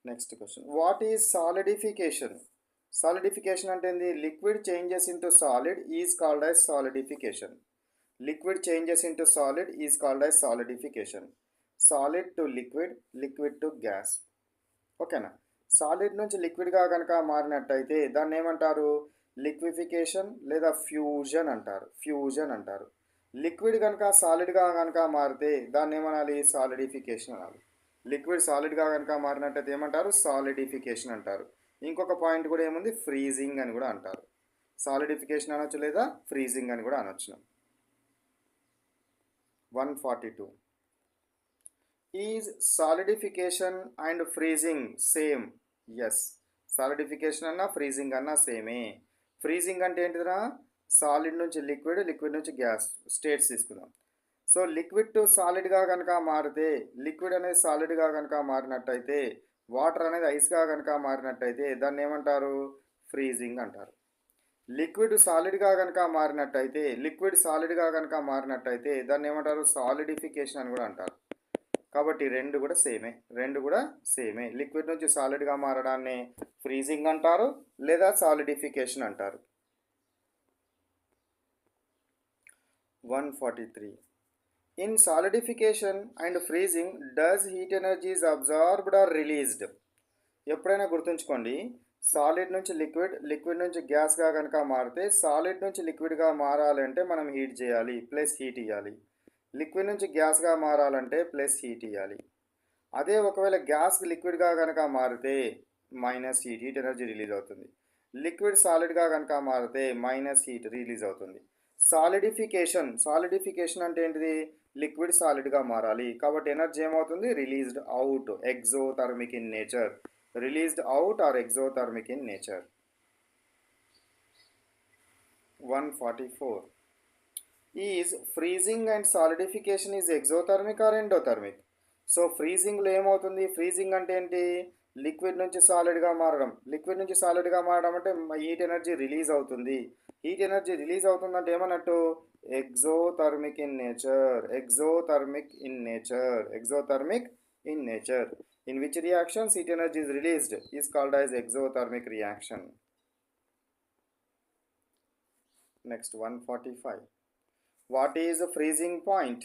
Next question, what is solidification? Solidification అంటే ఏంది? Liquid changes into solid is called as solidification. Liquid changes into solid is called as solidification. Solid to liquid, liquid to gas. ఓకేనా? Solid నుంచి లిక్విడ్గా కనుక మారినట్టయితే దాన్ని ఏమంటారు? Liquefaction లేదా fusion అంటారు. Fusion అంటారు. లిక్విడ్ కనుక సాలిడ్గా కనుక మారితే దాన్ని ఏమనాలి? సాలిడిఫికేషన్ అనాలి. లిక్విడ్ సాలిడ్గా కనుక మారినట్టయితే ఏమంటారు? సాలిడిఫికేషన్ అంటారు. ఇంకొక పాయింట్ కూడా ఏముంది? ఫ్రీజింగ్ అని కూడా అంటారు. సాలిడిఫికేషన్ అనొచ్చు లేదా ఫ్రీజింగ్ అని కూడా అనొచ్చు. 142. Is solidification and freezing same? Yes. Solidification అన్నా ఫ్రీజింగ్ అన్నా సేమే. ఫ్రీజింగ్ అంటే ఏంటిదిరా? సాలిడ్ నుంచి లిక్విడ్, లిక్విడ్ నుంచి గ్యాస్ స్టేట్స్ తీసుకుందాం. సో లిక్విడ్ టు సాలిడ్గా కనుక మారితే, లిక్విడ్ అనేది సాలిడ్గా కనుక మారినట్టయితే, వాటర్ అనేది ఐస్గా కనుక మారినట్టయితే దాన్ని ఏమంటారు? ఫ్రీజింగ్ అంటారు. లిక్విడ్ సాలిడ్గా కనుక మారినట్టయితే, లిక్విడ్ సాలిడ్గా కనుక మారినట్టయితే దాన్ని ఏమంటారు? సాలిడిఫికేషన్ అని కూడా అంటారు. కాబట్టి రెండు కూడా సేమే. లిక్విడ్ నుంచి సాలిడ్గా మారడాన్ని ఫ్రీజింగ్ అంటారు లేదా సాలిడిఫికేషన్ అంటారు. 143. In solidification and freezing, does heat energy is absorbed or released? ఎప్పుడైనా గుర్తుంచుకోండి, సాలిడ్ నుంచి లిక్విడ్, లిక్విడ్ నుంచి గ్యాస్గా కనుక మారితే, సాలిడ్ నుంచి లిక్విడ్గా మారాలంటే మనం హీట్ చేయాలి ప్లస్ హీట్ ఇవ్వాలి. లిక్విడ్ నుంచి గ్యాస్గా మారాలంటే ప్లస్ హీట్ ఇవ్వాలి. అదే ఒకవేళ గ్యాస్ లిక్విడ్గా కనుక మారితే మైనస్ హీట్ ఎనర్జీ రిలీజ్ అవుతుంది. లిక్విడ్ సాలిడ్గా కనుక మారితే మైనస్ హీట్ రిలీజ్ అవుతుంది. సాలిడిఫికేషన్ అంటే ఏంటిది? లిక్విడ్ సాలిడ్గా మారాలి కాబట్టి ఎనర్జీ ఏమవుతుంది? Released out, exothermic in nature. Released out or exothermic in nature. 144. Is freezing and solidification is exothermic or endothermic? So ఫ్రీజింగ్లో ఏమవుతుంది? ఫ్రీజింగ్ అంటే ఏంటి? లిక్విడ్ నుంచి సాలిడ్గా మారడం. లిక్విడ్ నుంచి సాలిడ్గా మారడం అంటే హీట్ ఎనర్జీ రిలీజ్ అవుతుంది. హీట్ ఎనర్జీ రిలీజ్ అవుతుందంటే ఏమన్నట్టు? Exothermic in nature. Exothermic in nature. In which reactions heat energy is released is called as exothermic reaction. Next 145. What is a freezing point?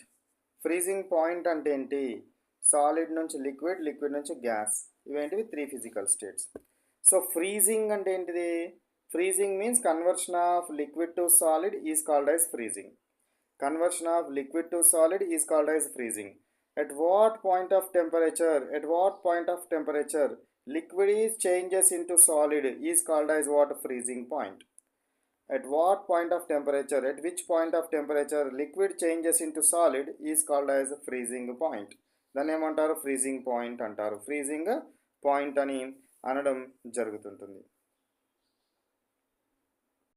Freezing point అంటే ఏంటి? Solid నుంచి liquid, liquid నుంచి gas, ఇవేంటివి 3 physical states. So freezing అంటే ఏంటిది? Freezing means conversion of liquid to solid is called as freezing. Conversion of liquid to solid is called as freezing. At what point of temperature liquid is changes into solid is called as what? Freezing point. At what point of temperature, at which point of temperature liquid changes into solid is called as freezing point. దాన్ని ఏమంటారు? Freezing point అంటారు. Freezing point అని అనడం జరుగుతుంటుంది.